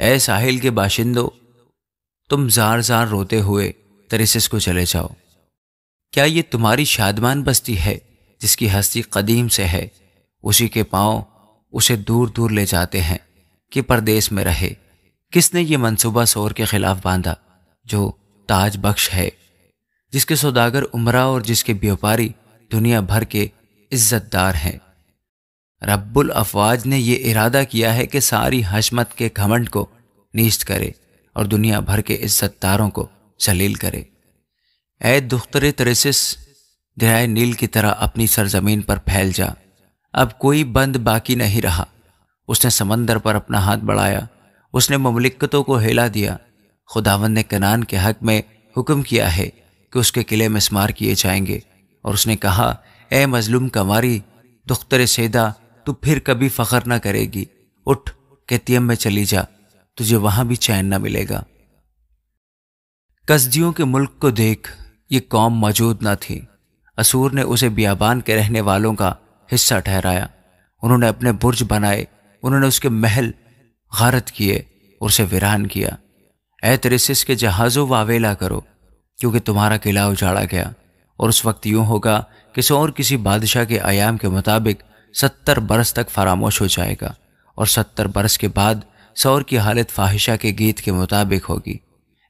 اے ساحل کے باشندوں، تم زار زار روتے ہوئے ترسس کو چلے جاؤ۔ کیا یہ تمہاری شادمان بستی ہے جس کی ہستی قدیم سے ہے؟ اسی کے پاؤں اسے دور دور لے جاتے ہیں کہ پردیس میں رہے۔ کس نے یہ منصوبہ سور کے خلاف باندھا جو تاج بخش ہے، جس کے سوداگر عمرا اور جس کے بیوپاری دنیا بھر کے عزت دار ہیں؟ رب الافواج نے یہ ارادہ کیا ہے کہ ساری حشمت کے گھمنڈ کو نیست کرے اور دنیا بھر کے عزت داروں کو ذلیل کرے۔ اے دختر ترسس، دریائے نیل کی طرح اپنی سرزمین پر پھیل جا، اب کوئی بند باقی نہیں رہا۔ اس نے سمندر پر اپنا ہاتھ بڑھایا، اس نے مملکتوں کو ہلا دیا۔ خداوند نے کنعان کے حق میں حکم کیا ہے کہ اس کے قلعے مسمار کیے جائیں گے، اور اس نے کہا، اے مظلوم کنواری دختر سیدا، تو پھر کبھی فخر نہ کرے گی۔ اٹھ کیتیم میں چلی جا، تجھے وہاں بھی چین نہ ملے گا۔ کسدیوں کے ملک کو دیکھ، یہ قوم موجود نہ تھی۔ اسور نے اسے بیابان کے رہنے والوں کا حصہ ٹھہرایا۔ انہوں نے اپنے برج بنائے، انہوں نے اس کے محل غارت کیے اور اسے ویران کیا۔ اے ترسس کے جہازوں واویلا کرو، کیونکہ تمہارا قلعہ اجاڑا گیا، اور اس وقت یوں ہوگا کہ سور کسی بادشاہ کے ایام کے مطابق 70 برس تک فراموش ہو جائے گا، اور 70 برس کے بعد سور کی حالت فاحشہ کے گیت کے مطابق ہوگی۔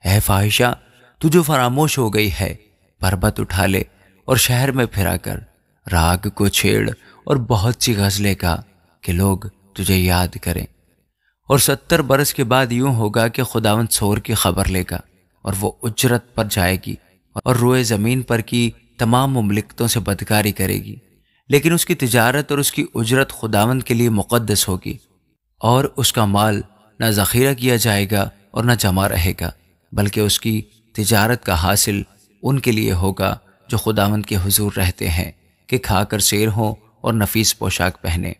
اے فاحشہ، تو جو فراموش ہو گئی ہے، پربت اٹھا لے اور شہر میں پھرا کر، راگ کو چھیڑ اور بہت سی غزلیں گا کہ لوگ تجھے یاد کریں۔ اور 70 برس کے بعد یوں ہوگا کہ خداوند سور کی خبر لے گا، اور وہ اجرت پر جائے گی اور روئے زمین پر کی تمام مملکتوں سے بدکاری کرے گی، لیکن اس کی تجارت اور اس کی اجرت خداوند کے لیے مقدس ہوگی، اور اس کا مال نہ ذخیرہ کیا جائے گا اور نہ جمع رہے گا، بلکہ اس کی تجارت کا حاصل ان کے لیے ہوگا جو خداوند کے حضور رہتے ہیں، کہ کھا کر سیر ہوں اور نفیس پوشاک پہنے۔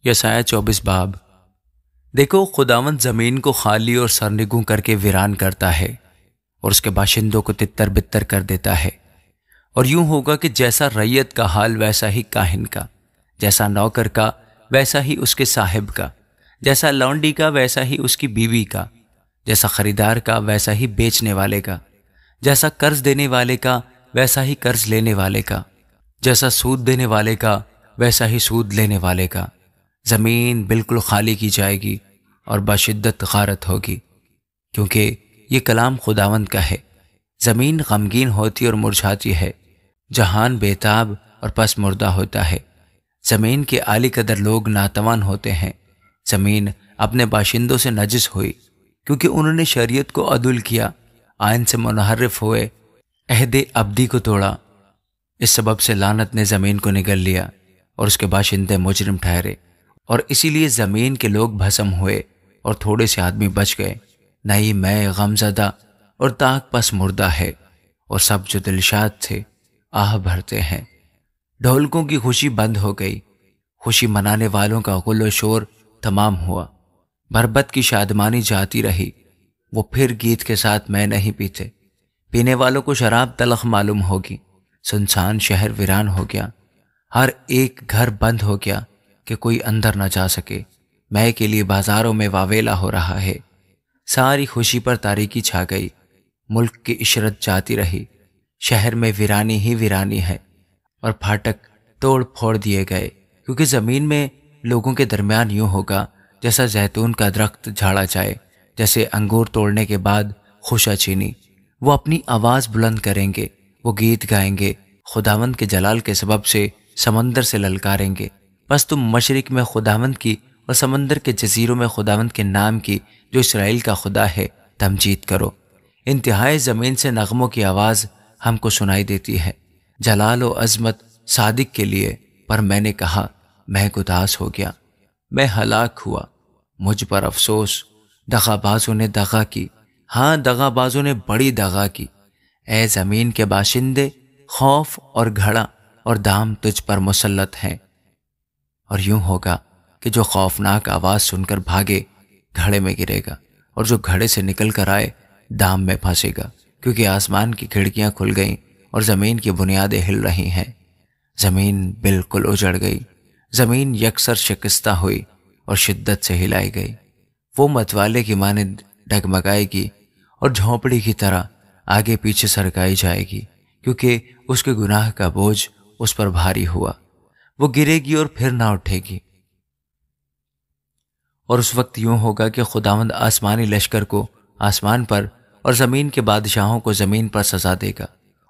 یسایہ 24 باب۔ دیکھو، خداوند زمین کو خالی اور سرنگوں کر کے ویران کرتا ہے، اور اس کے باشندوں کو تتر بتر کر دیتا ہے۔ اور یوں ہوگا کہ جیسا ریت کا حال ویسا ہی کاہن کا، جیسا نوکر کا ویسا ہی اس کے صاحب کا، جیسا لونڈی کا ویسا ہی اس کی بیوی کا، جیسا خریدار کا ویسا ہی بیچنے والے کا، جیسا قرض دینے والے کا ویسا ہی قرض لینے والے کا، جیسا سود دینے والے کا ویسا ہی سود لینے والے کا۔ زمین بالکل خالی کی جائے گی اور بشدت غارت ہوگی، کیونکہ یہ کلام خداوند کا ہے۔ زمین غمگین ہوتی اور مرجھاتی ہے، جہان بےتاب اور پس مردہ ہوتا ہے۔ زمین کے عالی قدر لوگ ناتوان ہوتے ہیں۔ زمین اپنے باشندوں سے نجس ہوئی، کیونکہ انہوں نے شریعت کو عدل کیا، آئین سے منحرف ہوئے، عہد ابدی کو توڑا۔ اس سبب سے لعنت نے زمین کو نگل لیا اور اس کے باشندے مجرم ٹھہرے، اور اسی لیے زمین کے لوگ بھسم ہوئے اور تھوڑے سے آدمی بچ گئے۔ نئی میں غم زدہ اور تاک پس مردہ ہے، اور سب جو دلشاد تھے آہ بھرتے ہیں۔ ڈھولکوں کی خوشی بند ہو گئی، خوشی منانے والوں کا غل و شور تمام ہوا۔ بربت کی شادمانی جاتی رہی، وہ پھر گیت کے ساتھ میں نہیں پیتے۔ پینے والوں کو شراب تلخ معلوم ہوگی۔ سنسان شہر ویران ہو گیا، ہر ایک گھر بند ہو گیا کہ کوئی اندر نہ جا سکے۔ میں کے لیے بازاروں میں واویلا ہو رہا ہے، ساری خوشی پر تاریکی چھا گئی، ملک کی عشرت جاتی رہی۔ شہر میں ویرانی ہی ویرانی ہے، اور پھاٹک توڑ پھوڑ دیے گئے، کیونکہ زمین میں لوگوں کے درمیان یوں ہوگا جیسا زیتون کا درخت جھاڑا جائے، جیسے انگور توڑنے کے بعد خوشہ چینی۔ وہ اپنی آواز بلند کریں گے، وہ گیت گائیں گے، خداوند کے جلال کے سبب سے سمندر سے للکاریں گے۔ بس تم مشرق میں خداوند کی اور سمندر کے جزیروں میں خداوند کے نام کی، جو اسرائیل کا خدا ہے، تمجید کرو۔ انتہائی زمین سے نغموں کی آواز ہم کو سنائی دیتی ہے، جلال و عظمت صادق کے لیے۔ پر میں نے کہا، میں گداس ہو گیا، میں ہلاک ہوا، مجھ پر افسوس۔ دغا بازوں نے دغا کی، ہاں دغا بازوں نے بڑی دغا کی۔ اے زمین کے باشندے، خوف اور گھڑا اور دام تجھ پر مسلط ہیں۔ اور یوں ہوگا کہ جو خوفناک آواز سن کر بھاگے گھڑے میں گرے گا، اور جو گھڑے سے نکل کر آئے دام میں پھنسے گا، کیونکہ آسمان کی کھڑکیاں کھل گئیں اور زمین کی بنیادیں ہل رہی ہیں۔ زمین بالکل اجڑ گئی، زمین یکسر شکستہ ہوئی اور شدت سے ہلائی گئی۔ وہ متوالے کی مانند ڈگمگائے گی اور جھونپڑی کی طرح آگے پیچھے سرکائی جائے گی، کیونکہ اس کے گناہ کا بوجھ اس پر بھاری ہوا۔ وہ گرے گی اور پھر نہ اٹھے گی۔ اور اس وقت یوں ہوگا کہ خداوند آسمانی لشکر کو آسمان پر اور زمین کے بادشاہوں کو زمین پر سزا دے گا،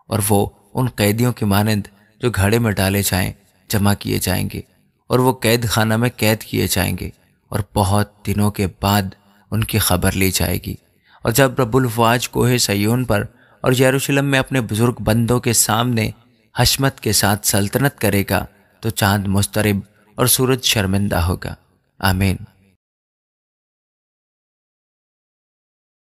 اور وہ ان قیدیوں کی مانند جو گھڑے میں ڈالے جائیں جمع کیے جائیں گے، اور وہ قید خانہ میں قید کیے جائیں گے، اور بہت دنوں کے بعد ان کی خبر لی جائے گی۔ اور جب رب الفواج کوہ سیون پر اور یروشلم میں اپنے بزرگ بندوں کے سامنے حشمت کے ساتھ سلطنت کرے گا تو چاند مضطرب اور سورج شرمندہ ہوگا۔ آمین۔